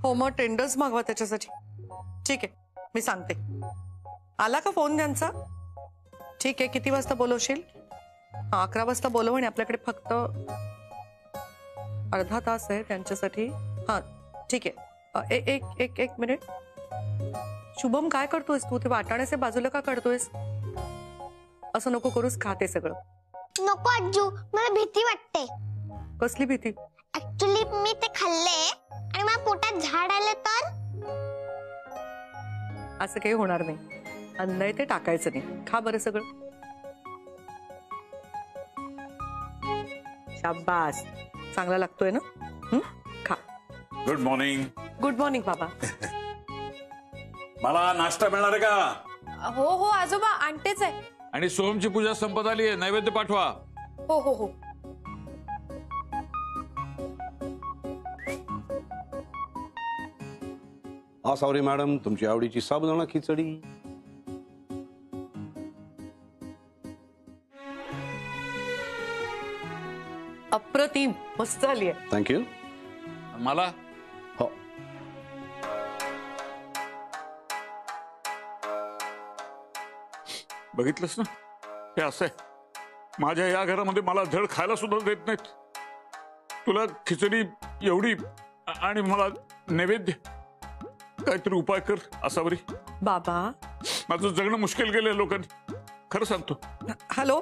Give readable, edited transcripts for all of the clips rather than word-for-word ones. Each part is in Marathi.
हो मग टेंडर्स मागवा त्याच्यासाठी. ठीक आहे मी सांगते. आला का फोन त्यांचा? ठीक आहे किती वाजता बोलवशील? 11 वाजता बोलव आणि आपल्याकडे फक्त अर्धा तास आहे त्यांच्यासाठी. हा ठीक आहे. एक मिनिट. शुभम काय करतोयस तू? ते वाटाण्याचे बाजूला का काढतोयस? असं नको करूस. खाते सगळं. नको आजू, मला भीती वाटते. कसली भीती? ऍक्च्युली मी ते खाल्ले आणि मला पोटात झाड आले तर? असं काही होणार नाही. अन्न आहे ते टाकायचं नाही. खा बरं सगळं. शाबास. चांगला लागतोय ना? खा. Good morning. गुड मॉर्निंग बाबा. मला नाश्ता मिळणार आहे का? हो हो आजोबा आणतेच आहे. आणि सोमची पूजा संपत आली आहे, नैवेद्य पाठवा. हो हो हो. सॉरी मॅडम, तुमची आवडीची साबुदाणा खिचडी. अप्रतिम. मस्त झाली आहे. थँक्यू. मला हो. बघितलंस ना, हे असं आहे. माझ्या या घरामध्ये मला धड खायला सुद्धा देत नाहीत. तुला खिचडी एवढी आणि मला नैवेद्य. काहीतरी उपाय कर असावरी. बाबा माझं जगणं मुश्किल गेलंय लोकांनी, खरं सांगतो. हॅलो.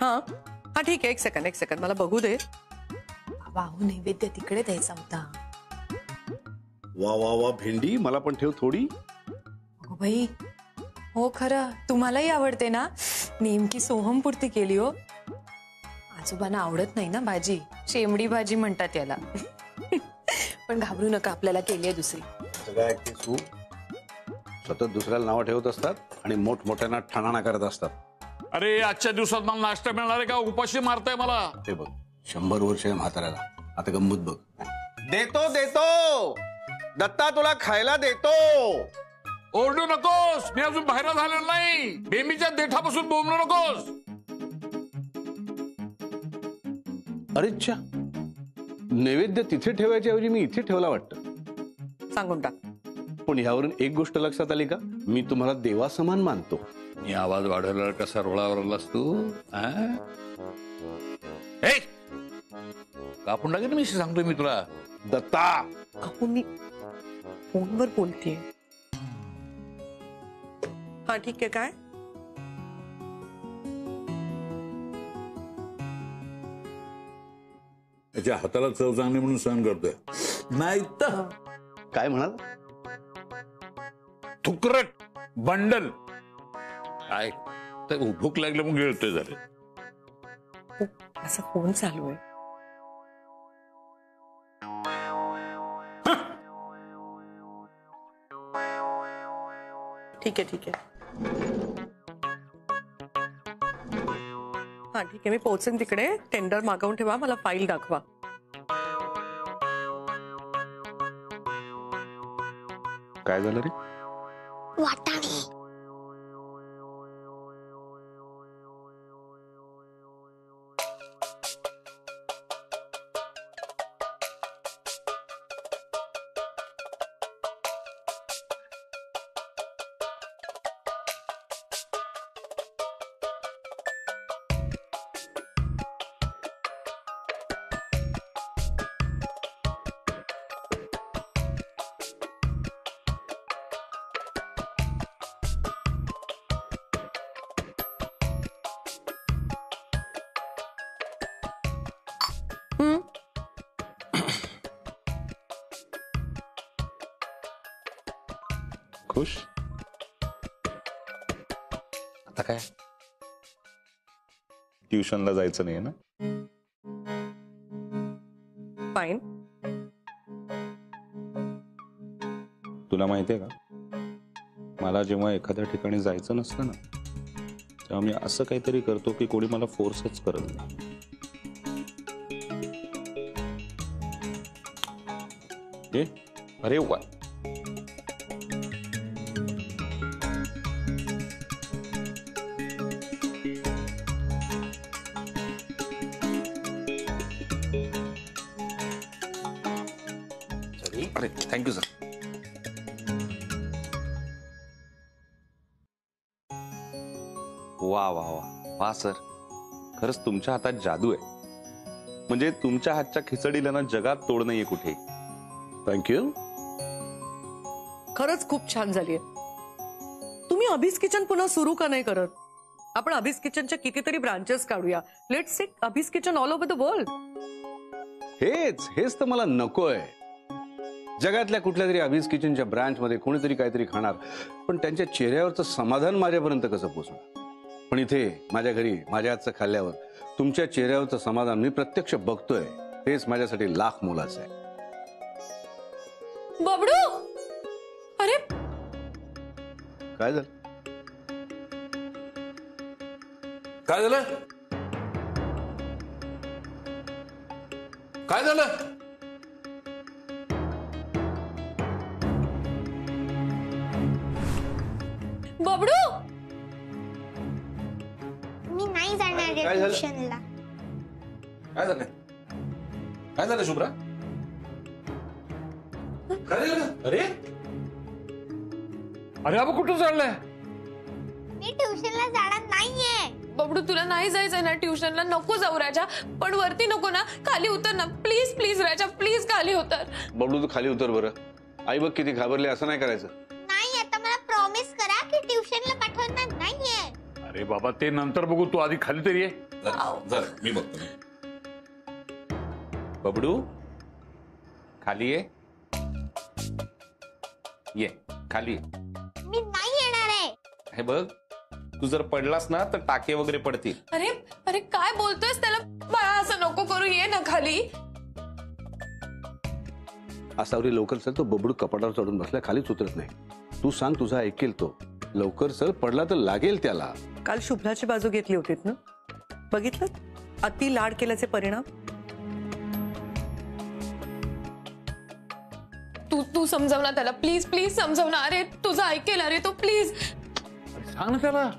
हा हा ठीक आहे. एक सेकंड मला बघू दे. बाबा नैवेद्य तिकडे द्यायचा होता. वा वा वा भेंडी, मला पण ठेव थोडी. हो बाई. हो खरं तुम्हालाही आवडते ना. नेमकी सोहमपुरती केली हो. आजोबांना आवडत नाही ना भाजी. शेमडी भाजी म्हणतात याला. पण घाबरू नका, आपल्याला केली आहे दुसरी. काय ते सूप सतत दुसऱ्याला नावं ठेवत असतात आणि मोठमोठ्यांना ठाणाणा करत असतात. अरे आजच्या दिवसात मला नाश्ता मिळणार आहे का? उपाशी मारताय मला. ते बघ 100 वर्ष आहे म्हाताऱ्याला. आता गंमत बघ. देतो देतो दत्ता, तुला खायला देतो. ओरडू नकोस, मी अजून बाहेर झालेलो नाही. बेमीच्या देठापासून बोंबलू नकोस. अरेच्छा, नैवेद्य तिथे ठेवायच्या ऐवजी मी इथे ठेवला वाटतं. सांगून टाक. पण ह्यावरून एक गोष्ट लक्षात आली का? मी तुम्हाला देवासमान मानतो. मी आवाज वाढवल्यावर कसा रोळावरलास तू? कापून टाकेल मी, सांगतोय मी तुला. दत्ता, अहो मी फोनवर बोलतेय. हा ठीक आहे. काय त्याच्या हाताला चव चांगली म्हणून सहन करतोय. नाही तर काय म्हणाल? थुकरट बंडल. काय तर भूक लागली मग गिळतोय झाले. असा फोन चालू आहे. ठीक आहे. हा ठीक आहे. मी पोहोचेन तिकडे. टेंडर मागवून ठेवा. मला फाईल दाखवा. काय झालं रे? वाटाणे. खुश? आता काय? ट्युशनला जायचं नाही ना? फाईन. तुला माहितीये का, मला जेव्हा एखाद्या ठिकाणी जायचं नसतं ना, तेव्हा मी असं काहीतरी करतो की कोणी मला फोर्सच करत नाही. अरे वा. अरे थँक्यू सर. वा वा वा वा सर, खरंच तुमच्या हातात जादू आहे. म्हणजे तुमच्या हातच्या खिचडीला ना जगात तोड नाहीये कुठे. थँक्यू. खरंच खूप छान झालीये. तुम्ही अभिज किचन पुन्हा सुरू का नाही करत? आपण अभिज किचनच्या कितीतरी ब्रांचेस काढूया. लेट्स सी अभिज kitchen all over the world. हेच तर मला नकोय. जगातल्या कुठल्या तरी अभिज किचनच्या ब्रांच मध्ये कोणीतरी काहीतरी खाणार, पण त्यांच्या चेहऱ्यावरचं समाधान माझ्यापर्यंत कसं पोहोचणार? पण इथे माझ्या घरी माझ्या हातचं खाल्ल्यावर तुमच्या चेहऱ्यावरचं समाधान मी प्रत्यक्ष बघतोय. हेच माझ्यासाठी लाख मोलाचं आहे. बबडू, अरे काय झालं? काय झालं? काय झालं? बबडू, मी नाही जाणार काय झालं? ट्युशनला. काय झालं? काय झालं शुभ्रा? काय झालं? अरे अरे अबा कुठं चाललाय? मी ट्युशनला जाणार नाहीये. बबडू तुला नाही जायचंय ना ट्युशनला? नको जाऊ राजा, पण वरती नको ना, खाली उतर ना प्लीज. प्लीज राजा, प्लीज खाली उतर. बबलू, तू खाली उतर बरं. आई बघ किती घाबरली. असं नाही करायचं. नाही, आता मला प्रॉमिस करा की ट्युशनला पाठवणार नाहीये. अरे बाबा ते नंतर बघू, तू आधी खाली तरी ये. जर मी बघतो. बबडू खाली ये खाली ये. मी नाही येणार आहे. हे बघ, तू जर पडलास ना तर टाके वगैरे पडतील. अरे अरे काय बोलतोयस? त्याला बाळा असं नको करू, ये ना खाली. असावरी लवकर चल. तो बबडू कपाटावर चढून बसलाय, खालीच उतरत नाही. तू सांग, तुझा ऐकेल तो. लवकर चल, पडला तर लागेल त्याला. काल शुभ्राची बाजू घेतली होतीत ना? बघितलं अति लाड केल्याचे परिणाम. तू समजव ना त्याला, प्लीज प्लीज समजव ना. अरे तुझं ऐकेल, अरे तो प्लीज. सांग ना त्याला.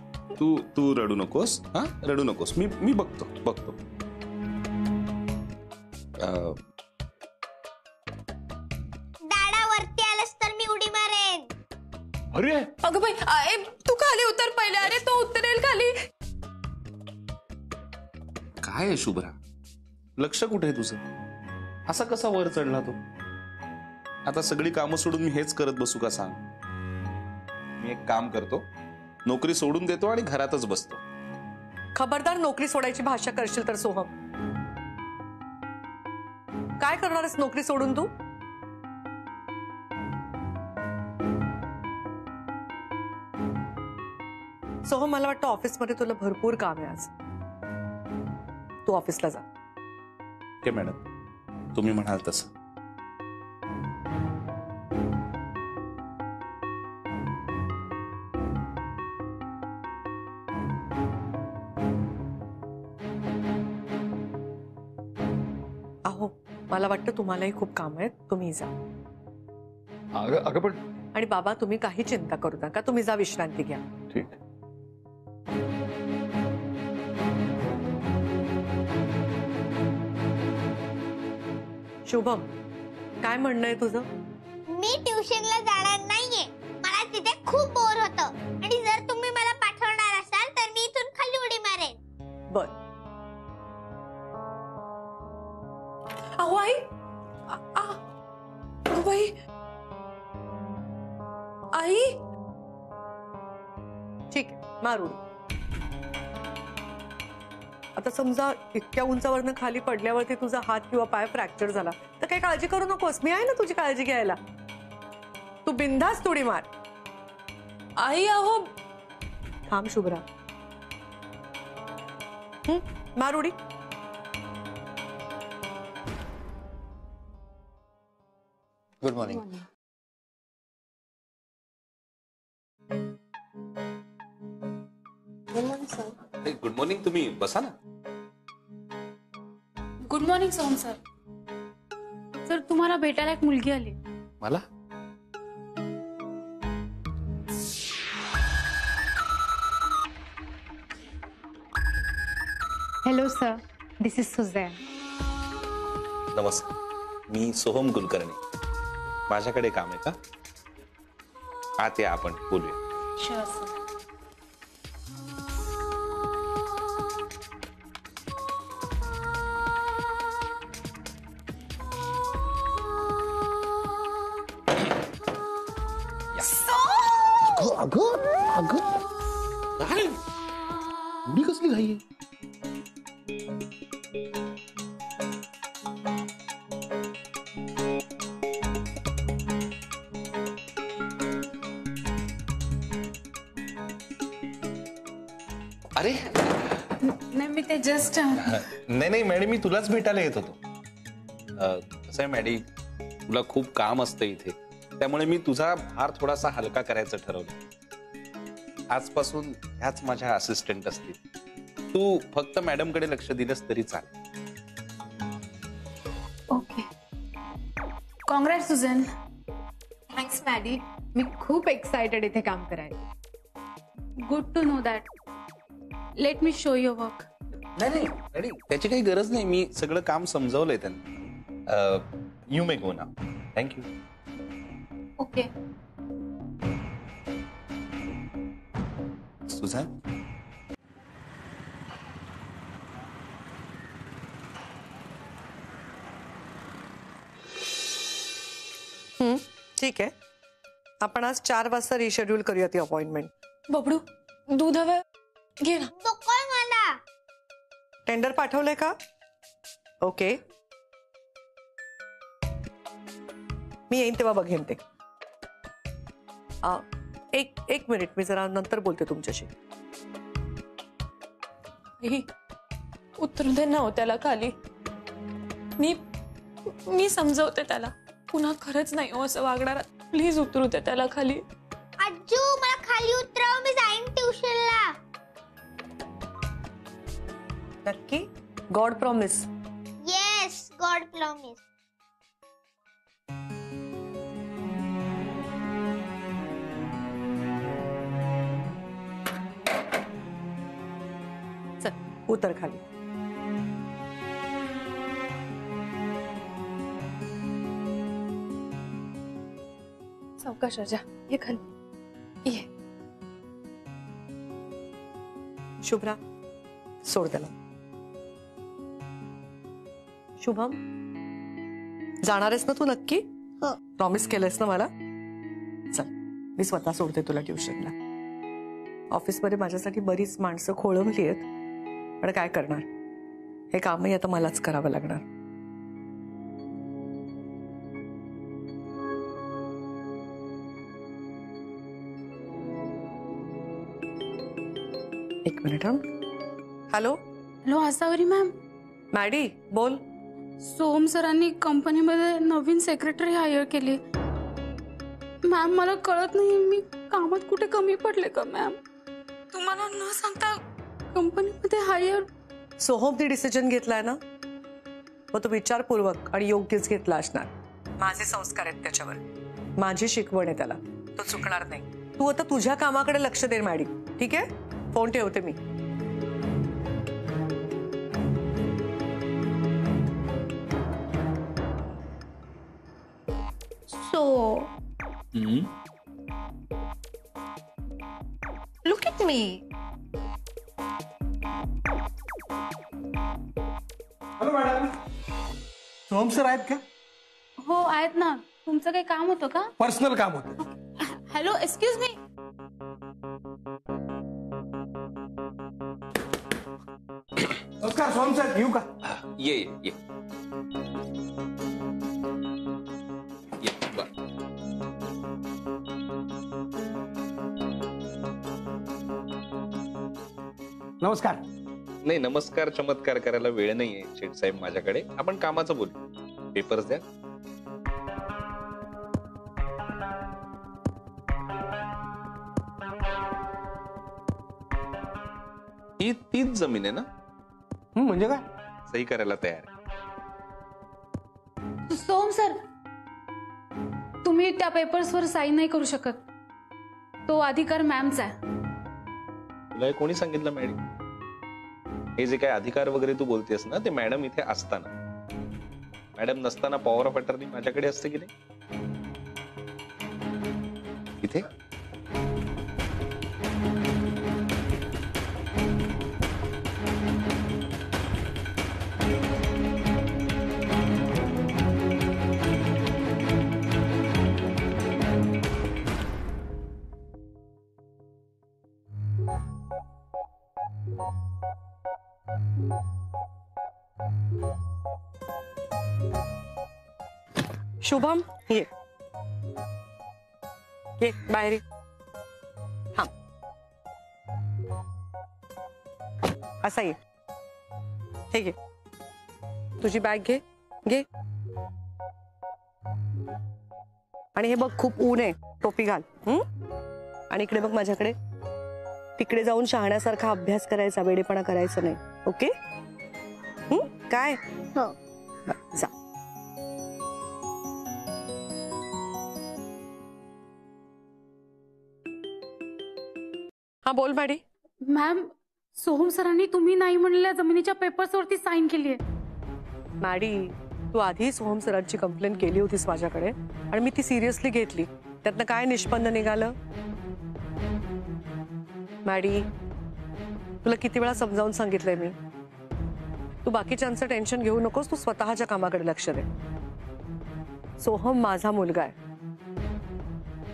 तू रडू नकोस. हा, रडू नकोस. मी बघतो. दादा वरती आलास तर मी उडी मारेन. अरे अगं बाई, तू खाली उतर पहिले. अरे तो उतरेल खाली. काय आहे शुभ्रा, लक्ष कुठे आहे तुझं? असा कसा वर चढला तो? आता सगळी कामं सोडून मी हेच करत बसू का सांग? मी एक काम करतो, नोकरी सोडून देतो आणि घरातच बसतो. खबरदार नोकरी सोडायची भाषा करशील तर सोहम. काय करणार आहेस नोकरी सोडून तू? सोहम, मला वाटतं ऑफिसमध्ये तुला भरपूर काम आहे आज. तू ऑफिसला जा. ओके मॅडम, तुम्ही म्हणाल तसं. अहो, मला वाटतं तुम्हालाही खूप काम आहेत. तुम्ही जा. अगं पण आणि बाबा, तुम्ही काही चिंता करू नका. तुम्ही जा, विश्रांती घ्या. ठीक. शुभम, काय म्हणणं आहे तुझं? मी ट्युशनला जाणार नाहीये. मला तिथे खूप बोर होतं. आणि जर तुम्ही मला पाठवणार असाल तर मी इथून खाली उडी मारेन. बर. अहो आई, अगं बाई, आई. ठीक आहे, मारू. आता समजा इतक्या उंचावरनं खाली पडल्यावरती तुझा हात किंवा पाय फ्रॅक्चर झाला तर काही काळजी करू नकोस. मी आहे ना तुझी काळजी घ्यायला. तू बिंदास उडी मार. आई अहो. थांब शुभ्रा. मार उडी. Good morning. Good morning. तुम्ही बसा ना. Good morning Soham sir. Sir, तुम्हाला भेटायला एक मुलगी आली. मला hello sir, this is Suzanne. नमस्कार, मी सोहम कुलकर्णी. माझ्याकडे काम आहे का? आत या, आपण बोलूया. Sure sir. काय एवढी कसली घाई आहे? अरे नाही मी ते जस्ट नाही नाही मॅडम, मी तुलाच भेटायला येत होतो. कसं आहे मॅडी, तुला खूप काम असतं इथे, त्यामुळे मी तुझा भार थोडासा हलका करायचं ठरवलं. आजपासून ह्याच माझ्या असिस्टंट असतील. तू फक्त मॅडमकडे लक्ष दिलंस तरी चालेल. Okay. Congrats Susan. Thanks Maddy. मी खूप एक्सायटेड इथे काम करायला. Good to know that. Let me show your work. नाही नाही मॅडी, त्याची काही गरज नाही. मी सगळं काम समजावलंय त्यांना. You may go now. Thank you. Okay. Suzanne, ठीक आहे, आपण आज 4 वाजता रिशेड्यूल करूया ती अपॉइंटमेंट. बबडू दूध हवं घे ना. नकोय मला. टेंडर पाठवलंय का? ओके, मी येईन तेव्हा बघेन ते. एक मिनिट, मी जरा नंतर बोलते तुमच्याशी. उतरू दे ना हो त्याला खाली. मी समजवते त्याला. पुन्हा खरंच नाही हो असं वागणार. प्लीज उतरू दे त्याला खाली. आजू मला खाली उतरव, मी जाईन ट्युशनला. नक्की? God promise? Yes, God promise. चल उतर खाली. सावकाश राजा, ये खाली ये. शुभ्रा, सोड त्याला. शुभम, जाणार आहेस ना तू नक्की? प्रॉमिस केलंयस ना मला? चल, मी स्वतः सोडते तुला ट्युशनला. ऑफिसमध्ये माझ्यासाठी बरीच माणसं खोळंबली आहेत, पण काय करणार, हे कामही आता मलाच करावं लागणार. एक minute. Hello. Hello Asavari ma'am. Maddy बोल. सोम सरांनी कंपनीमध्ये नवीन सेक्रेटरी हायर केली. मॅम मला कळत नाही मी कामात कुठे कमी पडले का मॅम? तुम्हाला न सांगता कंपनीमध्ये हायर. सोहमने डिसिजन घेतलाय ना, मग तो विचारपूर्वक आणि योग्यच घेतला असणार. माझे संस्कार आहेत त्याच्यावर, माझी शिकवण आहे त्याला, तो चुकणार नाही. तू आता तुझ्या कामाकडे लक्ष दे मॅडी, ठीक आहे? फोन ठेवते मी. So look at me. Hello madam, Soham sir आहेत का? हो आहेत ना. तुमचं काही काम होतं का? पर्सनल काम होतं. Hello excuse me. नमस्कार सोहम सर, येऊ का? ये ये ये. ये, बरं. नमस्कार. नाही, नमस्कार चमत्कार करायला वेळ नाहीये शेठ साहेब माझ्याकडे. आपण कामाचं बोलू. पेपर्स द्या. ही तीच जमीन आहे ना? म्हणजे काय? सही करायला तयार आहे. सोम सर, तुम्ही त्या पेपर्सवर साईन नाही करू शकत. तो अधिकार मॅमचा आहे. तुला हे कोणी सांगितलं मॅडम? हे जे काय अधिकार वगैरे तू बोलतेस ना, ते मॅडम इथे असताना. मॅडम नसताना पॉवर ऑफ अटर्नी माझ्याकडे असते की नाही? इथे शुभम ये बाहेर ये. थांब. असा ये. हे घे. तुझी बॅग घे. घे. आणि हे बघ खूप ऊन आहे, टोपी घाल. आणि इकडे बघ माझ्याकडे. तिकडे जाऊन शहाण्यासारखा अभ्यास करायचा, वेडेपणा करायचा नाही. ओके? काय? हो. जा. हा बोल मॅडी. मॅम, सोहम सरांनी तुम्ही नाही म्हणलेल्या जमिनीच्या पेपर्सवरती साईन केली आहे. मॅडी, तू आधी सोहम सरांची कंप्लेंट केली होतीस माझ्याकडे आणि मी ती सिरियसली घेतली. त्यातनं काय निष्पन्न निघालं? मॅडी, तुला किती वेळा समजावून सांगितलंय मी, तू बाकीच्यांचं टेन्शन घेऊ नकोस, तू स्वतःच्या कामाकडे लक्ष दे. सोहम माझा मुलगा आहे.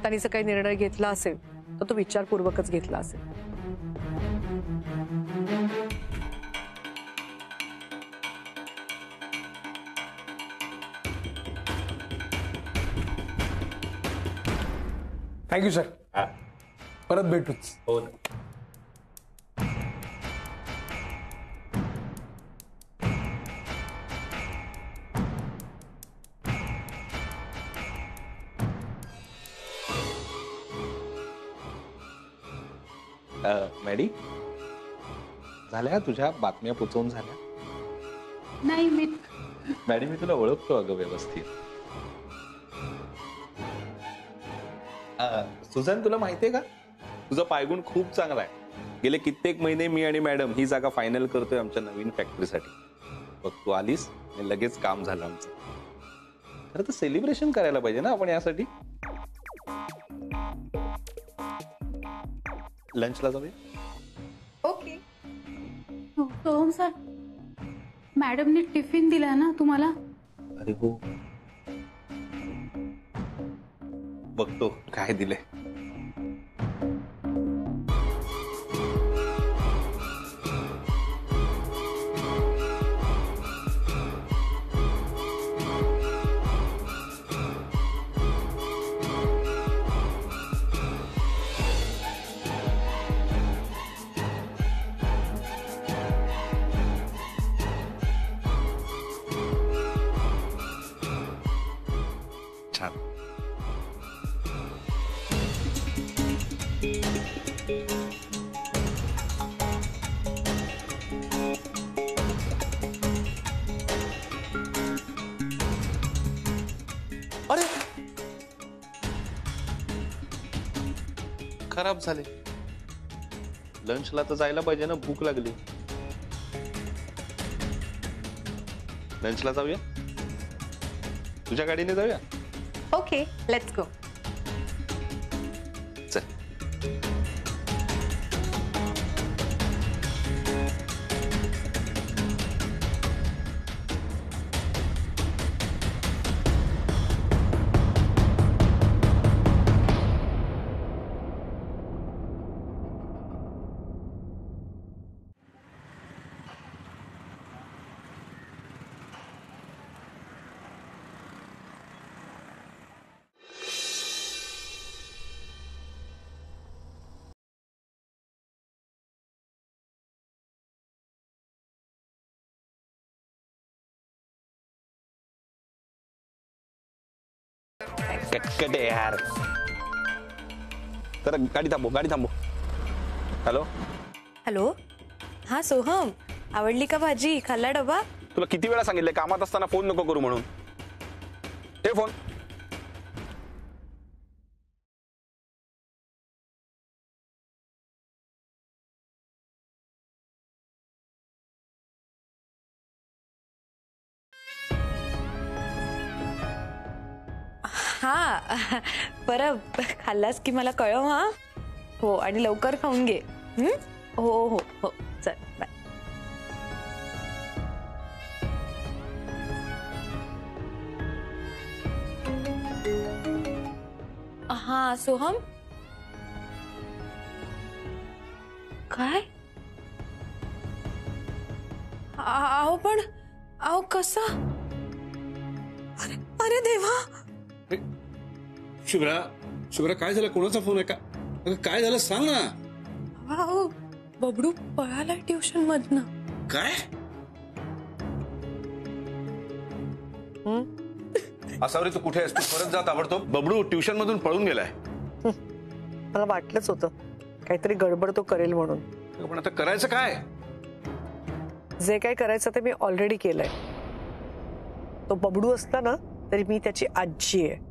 त्यांनी जर काही निर्णय घेतला असेल तर तो विचारपूर्वकच घेतला असेल. Thank you sir. परत भेटूच. हो ना. मॅडी, झाल्या तुझ्या बातम्या पोचवून झाल्या? नाही, मॅडी, मी तुला ओळखतो अगं व्यवस्थित. सुझान, तुला माहितीये का, तुझा पायगुण खूप चांगला आहे. गेले कित्येक महिने मी आणि मॅडम ही जागा फायनल करतोय आमच्या नवीन फॅक्टरीसाठी. बघ, तू आलीस आणि लगेच काम झालं आमचं. खरं तर सेलिब्रेशन करायला पाहिजे ना आपण यासाठी. लंचला जाऊया. ओके. सोहम सर, मॅडमने टिफिन दिलाय ना तुम्हाला? अरे हो, बघतो काय दिलंय. छान. अरे, खराब झाले. लंचला तर जायला पाहिजे ना, भूक लागली. लंचला जाऊया, तुझ्या गाडीने जाऊया. Okay, let's go. चल. कटकटे यार. तर गाडी थांबव, गाडी थांबव. Hello hello. हा सोहम, आवडली का भाजी? खाल्ला डबा? तुला किती वेळा सांगितलंय कामात असताना फोन नको करू म्हणून. हे फोन. हा बरं खाल्लास की मला कळव हा. हो आणि लवकर खाऊन घे. हो हो हो चल बाय. हा सोहम काय अहो पण अहो कसं अरे अरे देवा शुभ्रा शुभ्रा काय झालं कोणाचा फोन आहे का अगं, काय झालं सांग ना. अहो बबडू पळालाय ट्युशन मधनं. काय असावरी तू कुठे आहेस तू परत जा ताबडतोब. बबडू ट्युशन मधून पळून गेलाय. मला वाटलंच होतं काहीतरी गडबड तो करेल म्हणून. पण आता करायचं काय. जे काय करायचं ते मी ऑलरेडी केलंय. तो बबडू असला ना तरी मी त्याची आजी आहे.